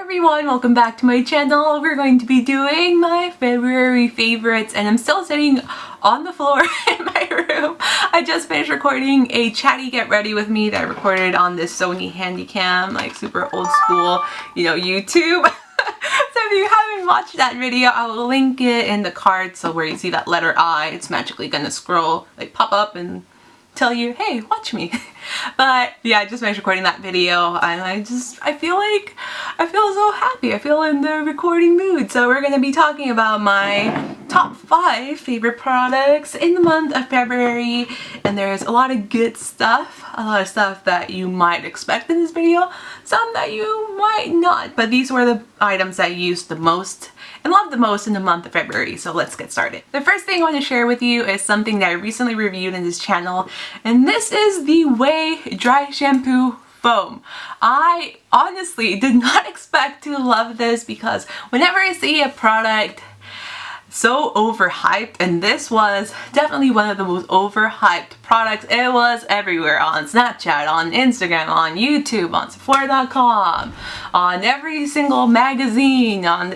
everyone, welcome back to my channel. We're going to be doing my February favorites and I'm still sitting on the floor in my room. I just finished recording a chatty get ready with me that I recorded on this Sony Handycam, like super old school, YouTube. So if you haven't watched that video, I will link it in the card, so where you see that letter I, it's magically gonna scroll, like pop up and tell you, hey, watch me. But yeah, I just finished recording that video and I feel so happy. I feel in the recording mood. So we're gonna be talking about my top 5 favorite products in the month of February, and there's a lot of good stuff, a lot of stuff that you might expect in this video, some that you might not, but these were the items I used the most and loved the most in the month of February. So let's get started. The first thing I want to share with you is something that I recently reviewed in this channel, and this is the Way Dry Shampoo Foam. I honestly did not expect to love this because whenever I see a product so overhyped, and this was definitely one of the most overhyped products. It was everywhere, on Snapchat, on Instagram, on YouTube, on Sephora.com, on every single magazine, on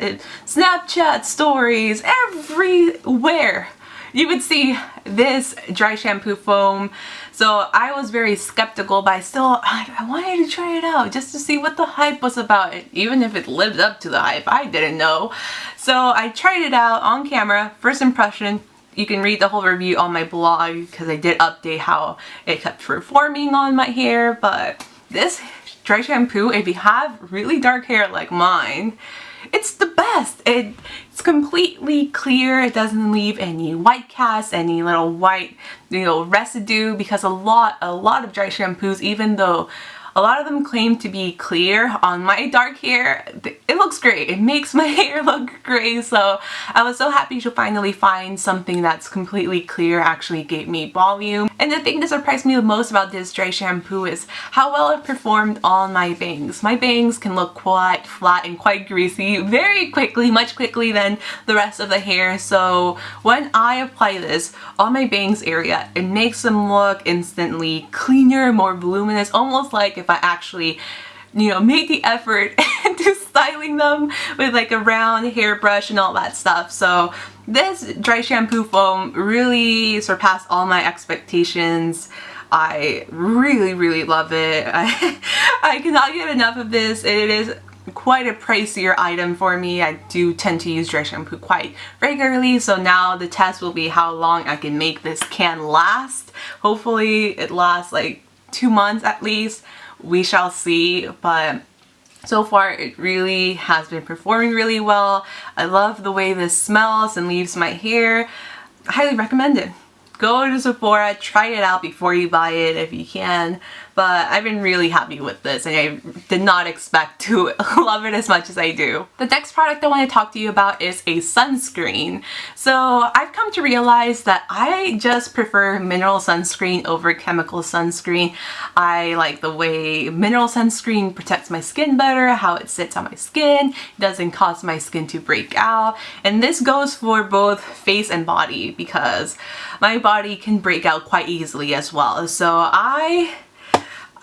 Snapchat stories, everywhere you would see this dry shampoo foam. So I was very skeptical, but I wanted to try it out just to see what the hype was about. Even if it lived up to the hype, I didn't know. So I tried it out on camera. First impression, you can read the whole review on my blog because I did update how it kept performing on my hair. But this dry shampoo, if you have really dark hair like mine, it's the best. It's completely clear. It doesn't leave any white cast, any little white, residue, because a lot of dry shampoos, even though a lot of them claim to be clear, on my dark hair, it looks great. It makes my hair look great. So I was so happy to finally find something that's completely clear, actually gave me volume. And the thing that surprised me the most about this dry shampoo is how well it performed on my bangs. My bangs can look quite flat and quite greasy very quickly, much quickly than the rest of the hair. So when I apply this on my bangs area, it makes them look instantly cleaner, more voluminous, almost like if I actually made the effort into styling them with like a round hairbrush and all that stuff. So this dry shampoo foam really surpassed all my expectations. I really love it. I cannot get enough of this. It is quite a pricier item for me. I do tend to use dry shampoo quite regularly, so now the test will be how long I can make this can last. Hopefully it lasts like 2 months at least. We shall see, but so far it really has been performing really well. I love the way this smells and leaves my hair. I highly recommend it. Go to Sephora, try it out before you buy it if you can. But I've been really happy with this and I did not expect to love it as much as I do. The next product I want to talk to you about is a sunscreen. So I've come to realize that I just prefer mineral sunscreen over chemical sunscreen. I like the way mineral sunscreen protects my skin better, how it sits on my skin, it doesn't cause my skin to break out. And this goes for both face and body because my body can break out quite easily as well. So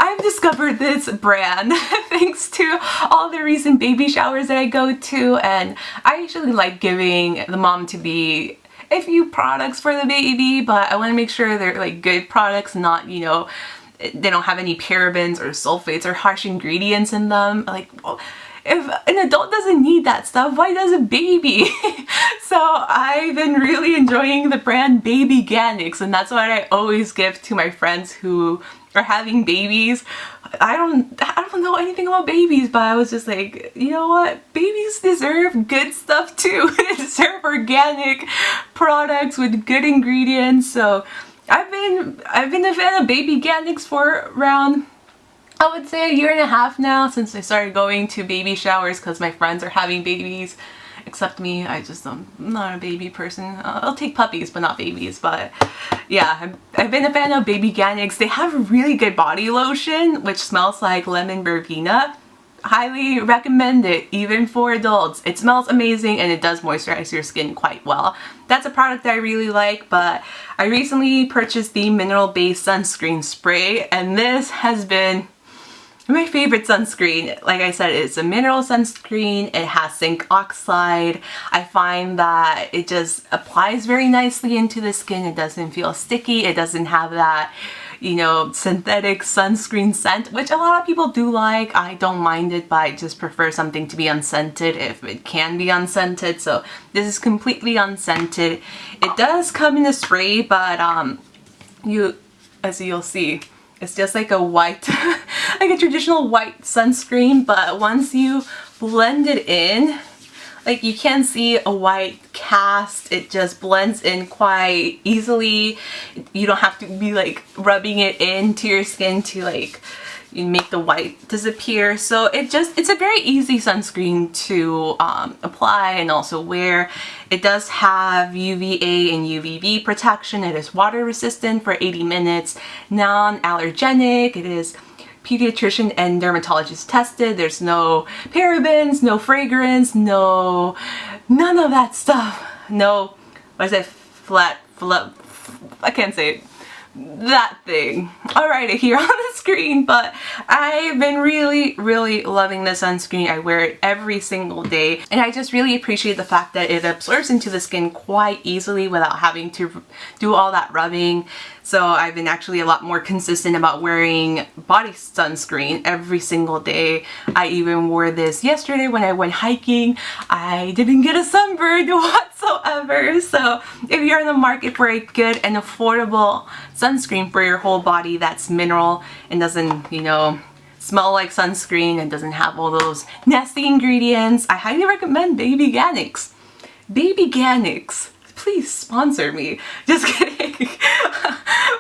I've discovered this brand thanks to all the recent baby showers that I go to, and I actually like giving the mom-to-be a few products for the baby, but I want to make sure they're like good products, not, they don't have any parabens or sulfates or harsh ingredients in them. Like, well, if an adult doesn't need that stuff, why does a baby? So I've been really enjoying the brand Babyganics, and that's what I always give to my friends who are having babies. I don't know anything about babies, but I was just like, you know what? Babies deserve good stuff too. They deserve organic products with good ingredients. So I've been a fan of Babyganics for around, I would say, 1.5 years now, since I started going to baby showers because my friends are having babies. Except me, I'm not a baby person. I'll take puppies, but not babies. But yeah, I've been a fan of Babyganics. They have a really good body lotion, which smells like lemon verbena. Highly recommend it, even for adults. It smells amazing and it does moisturize your skin quite well. That's a product that I really like, but I recently purchased the mineral-based sunscreen spray, and this has been my favorite sunscreen. Like I said, it's a mineral sunscreen. It has zinc oxide. I find that it just applies very nicely into the skin. It doesn't feel sticky. It doesn't have that, you know, synthetic sunscreen scent, which a lot of people do like. I don't mind it, but I just prefer something to be unscented if it can be unscented. So this is completely unscented. It does come in a spray, but as you'll see, it's just like a white, like a traditional white sunscreen, but once you blend it in, like you can see a white cast. It just blends in quite easily. You don't have to be like rubbing it into your skin to like make the white disappear. So it's a very easy sunscreen to apply and also wear. It does have UVA and UVB protection. It is water resistant for 80 minutes, non-allergenic. It is pediatrician and dermatologist tested. There's no parabens, no fragrance, none of that stuff. No, what is it? I can't say it. That thing. I'll write it here on the screen, but I've been really loving the sunscreen. I wear it every single day, and I just really appreciate the fact that it absorbs into the skin quite easily without having to do all that rubbing. So I've been actually a lot more consistent about wearing body sunscreen every single day. I even wore this yesterday when I went hiking. I didn't get a sunburn whatsoever. So if you're in the market for a good and affordable sunscreen for your whole body that's mineral and doesn't, you know, smell like sunscreen and doesn't have all those nasty ingredients, I highly recommend Baby Organics. Baby Organics. Please sponsor me. Just kidding.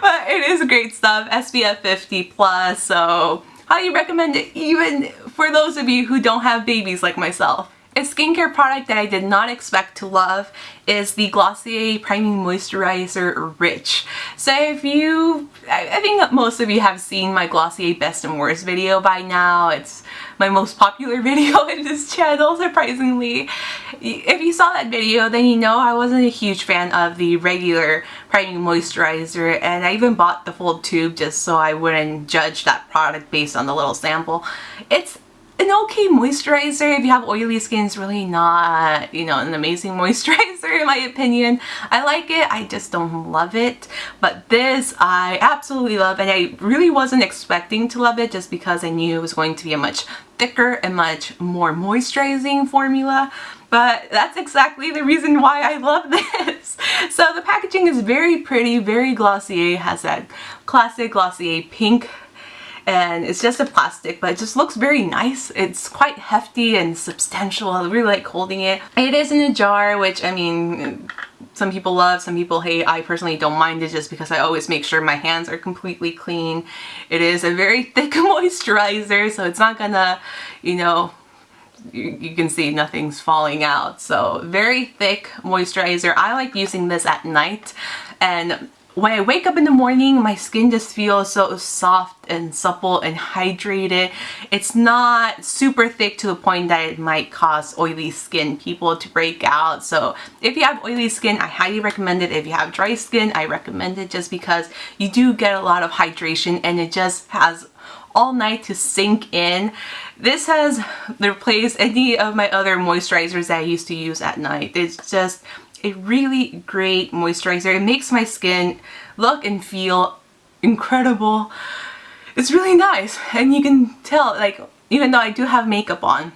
But it is great stuff. SPF 50 plus, so highly recommend it even for those of you who don't have babies like myself. A skincare product that I did not expect to love is the Glossier Priming Moisturizer Rich. So if you, I think most of you have seen my Glossier Best and Worst video by now. It's my most popular video in this channel, surprisingly. If you saw that video, then you know I wasn't a huge fan of the regular priming moisturizer, and I even bought the full tube just so I wouldn't judge that product based on the little sample. It's an okay moisturizer. If you have oily skin, it's really not, you know, an amazing moisturizer in my opinion. I like it, I just don't love it. But this I absolutely love, and I really wasn't expecting to love it just because I knew it was going to be a much thicker and much more moisturizing formula. But that's exactly the reason why I love this. So the packaging is very pretty, very Glossier. It has that classic Glossier pink, and it's just a plastic, but it just looks very nice. It's quite hefty and substantial. I really like holding it. It is in a jar, which, I mean, some people love, some people hate. I personally don't mind it just because I always make sure my hands are completely clean. It is a very thick moisturizer, so it's not gonna, you know, you can see nothing's falling out. So very thick moisturizer. I like using this at night, and when I wake up in the morning, my skin just feels so soft and supple and hydrated. It's not super thick to the point that it might cause oily skin people to break out. So if you have oily skin, I highly recommend it. If you have dry skin, I recommend it just because you do get a lot of hydration, and it just has all night to sink in. This has replaced any of my other moisturizers that I used to use at night. It's just a really great moisturizer. It makes my skin look and feel incredible. It's really nice, and you can tell, like, even though I do have makeup on,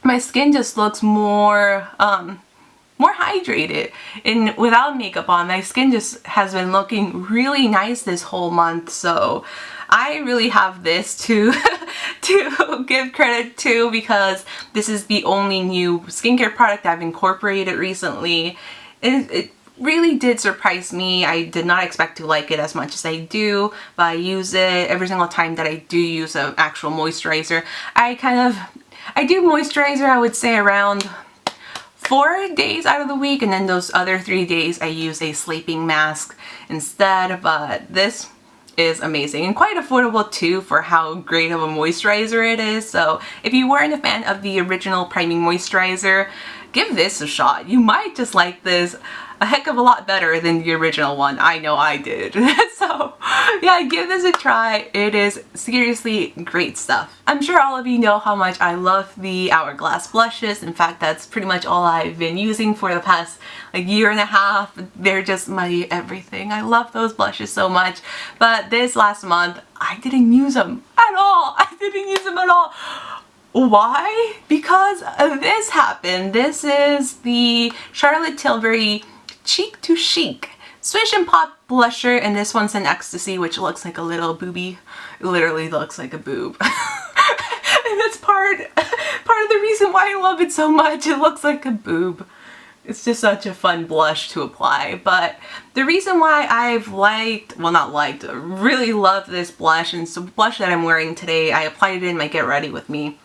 my skin just looks more more hydrated. And without makeup on, my skin just has been looking really nice this whole month. So I really have this to to give credit to, because this is the only new skincare product I've incorporated recently. It really did surprise me. I did not expect to like it as much as I do, but I use it every single time that I do use an actual moisturizer. I do moisturizer, I would say, around 4 days out of the week, and then those other 3 days I use a sleeping mask instead. But this is amazing and quite affordable too for how great of a moisturizer it is. So if you weren't a fan of the original priming moisturizer, give this a shot. You might just like this. a heck of a lot better than the original one. I know I did. So yeah, give this a try. It is seriously great stuff. I'm sure all of you know how much I love the Hourglass blushes. In fact, that's pretty much all I've been using for the past like year and a half. They're just my everything. I love those blushes so much. But this last month, I didn't use them at all. I didn't use them at all. Why? Because this happened. This is the Charlotte Tilbury Cheek to Chic Swish and Pop blusher, and this one's an Ecstasy, which looks like a little boobie. It literally looks like a boob. And that's part of the reason why I love it so much. It looks like a boob. It's just such a fun blush to apply. But the reason why I've really loved this blush, and it's the blush that I'm wearing today. I applied it in my Get Ready With Me.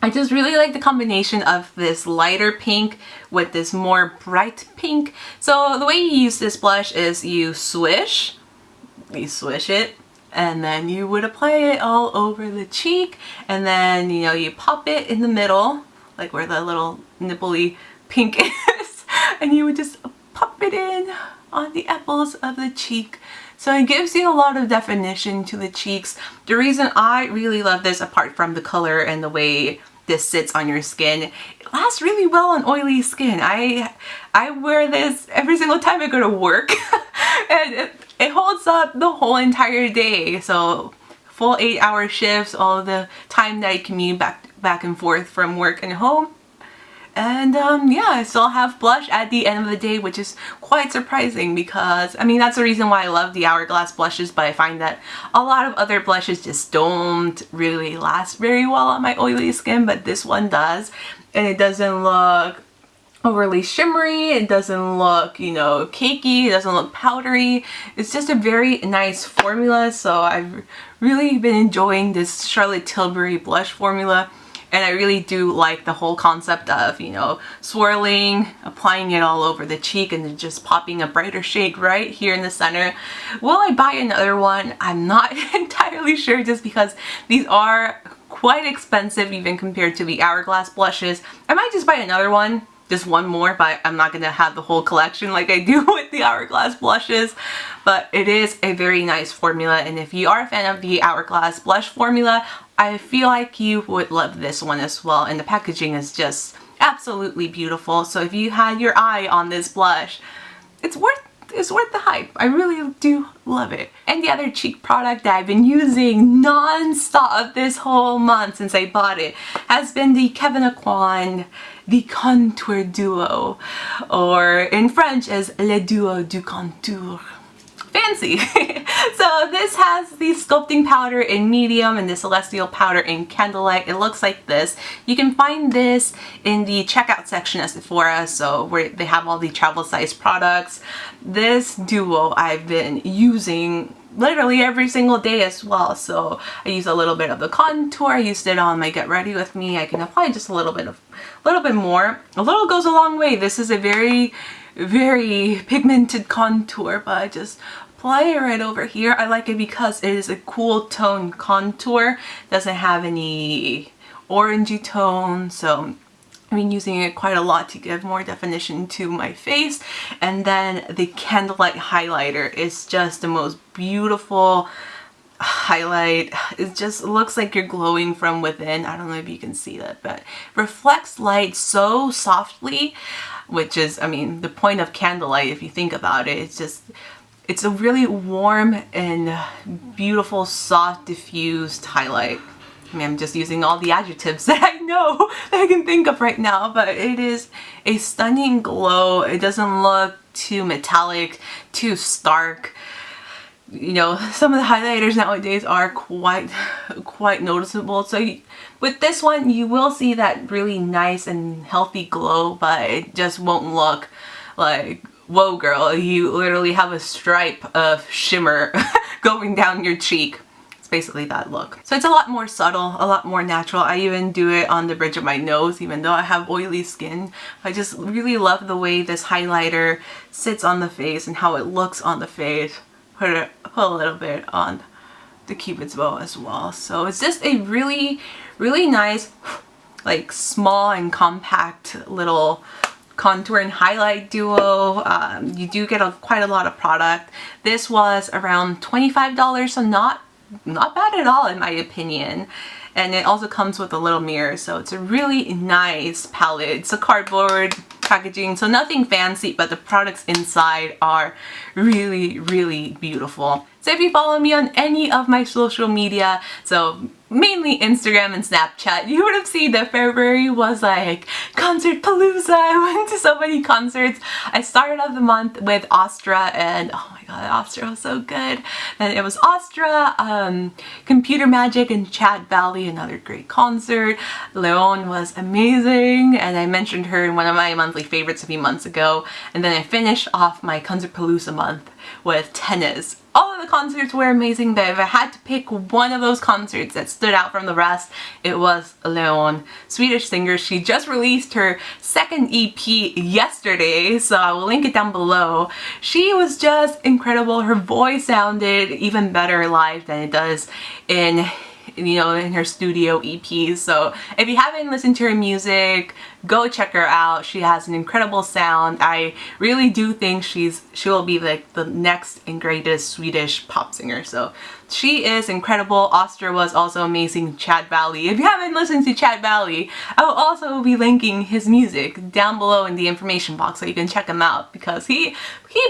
I just really like the combination of this lighter pink with this more bright pink. So the way you use this blush is you swish it, and then you would apply it all over the cheek, and then, you know, you pop it in the middle, like where the little nipply pink is, and you would just pop it in on the apples of the cheek. So it gives you a lot of definition to the cheeks. The reason I really love this, apart from the color and the way this sits on your skin, it lasts really well on oily skin. I wear this every single time I go to work and it holds up the whole entire day. So full 8-hour shifts, all the time that I commute back and forth from work and home. And yeah, I still have blush at the end of the day, which is quite surprising because, I mean, that's the reason why I love the Hourglass blushes, but I find that a lot of other blushes just don't really last very well on my oily skin, but this one does. And it doesn't look overly shimmery, it doesn't look, you know, cakey, it doesn't look powdery. It's just a very nice formula, so I've really been enjoying this Charlotte Tilbury blush formula. And I really do like the whole concept of, you know, swirling, applying it all over the cheek, and then just popping a brighter shade right here in the center. Will I buy another one? I'm not entirely sure, just because these are quite expensive even compared to the Hourglass blushes. I might just buy another one, just one more, but I'm not going to have the whole collection like I do with the Hourglass blushes. But it is a very nice formula, and if you are a fan of the Hourglass blush formula, I feel like you would love this one as well, and the packaging is just absolutely beautiful. So if you had your eye on this blush, it's worth the hype. I really do love it. And the other cheek product that I've been using non-stop this whole month since I bought it has been the Kevyn Aucoin the Contour Duo, or in French as Le Duo du Contour. Fancy. So this has the sculpting powder in medium and the celestial powder in candlelight. It looks like this. You can find this in the checkout section at Sephora, so where they have all the travel size products. This duo I've been using literally every single day as well. So I use a little bit of the contour. I used it on my Get Ready With Me. I can apply just a little bit more. A little goes a long way. This is a very pigmented contour, but I just apply it right over here. I like it because it is a cool tone contour. Doesn't have any orangey tone, so I've been using it quite a lot to give more definition to my face. And then the candlelight highlighter is just the most beautiful highlight. It just looks like you're glowing from within. I don't know if you can see that, but reflects light so softly, which is, I mean, the point of candlelight if you think about it. It's a really warm and beautiful, soft, diffused highlight. I mean, I'm just using all the adjectives that I know that I can think of right now, but it is a stunning glow. It doesn't look too metallic, too stark. You know, some of the highlighters nowadays are quite noticeable. So with this one, you will see that really nice and healthy glow, but it just won't look like, whoa girl, you literally have a stripe of shimmer going down your cheek. It's basically that look. So it's a lot more subtle, a lot more natural. I even do it on the bridge of my nose, even though I have oily skin. I just really love the way this highlighter sits on the face and how it looks on the face. Put a little bit on the cupid's bow as well. So it's just a really nice, like, small and compact little contour and highlight duo. You do get quite a lot of product. This was around $25, so not bad at all in my opinion. And it also comes with a little mirror, so it's a really nice palette. It's a cardboard packaging, so nothing fancy, but the products inside are really, really beautiful. So if you follow me on any of my social media, so mainly Instagram and Snapchat, you would have seen that February was like concert palooza. I went to so many concerts. I started off the month with Astra, and oh my god, Astra was so good. Then it was Astra, Computer Magic and Chat Valley, another great concert. Leon was amazing, and I mentioned her in one of my monthly favorites a few months ago. And then I finished off my concert palooza month with Tennis. All of the concerts were amazing, but if I had to pick one of those concerts that stood out from the rest, it was Leon, Swedish singer. She just released her second EP yesterday, so I will link it down below. She was just incredible. Her voice sounded even better live than it does in her studio EPs. So if you haven't listened to her music, go check her out. She has an incredible sound. I really do think she will be like the next and greatest Swedish pop singer. So she is incredible. Astra was also amazing. Chat Valley. If you haven't listened to Chat Valley, I will also be linking his music down below in the information box so you can check him out, because he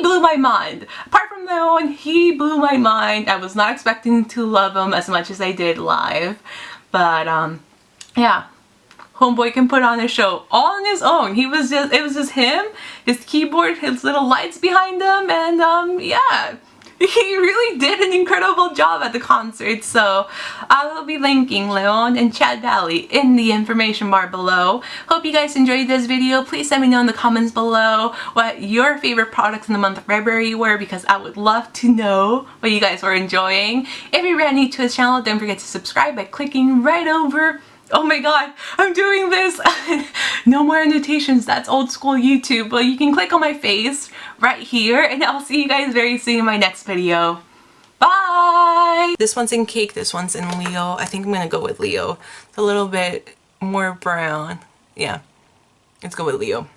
blew my mind. Apart from Leon, he blew my mind. I was not expecting to love him as much as I did live, but yeah. Homeboy can put on a show all on his own. It was just him, his keyboard, his little lights behind him, and yeah. He really did an incredible job at the concert, so I will be linking Leon and Chat Valley in the information bar below. Hope you guys enjoyed this video. Please let me know in the comments below what your favorite products in the month of February were, because I would love to know what you guys were enjoying. If you're brand new to this channel, don't forget to subscribe by clicking right over. Oh my god, I'm doing this! No more annotations, that's old school YouTube, but you can click on my face right here, and I'll see you guys very soon in my next video. Bye! This one's in Cake, this one's in Leo. I think I'm gonna go with Leo. It's a little bit more brown. Yeah, let's go with Leo.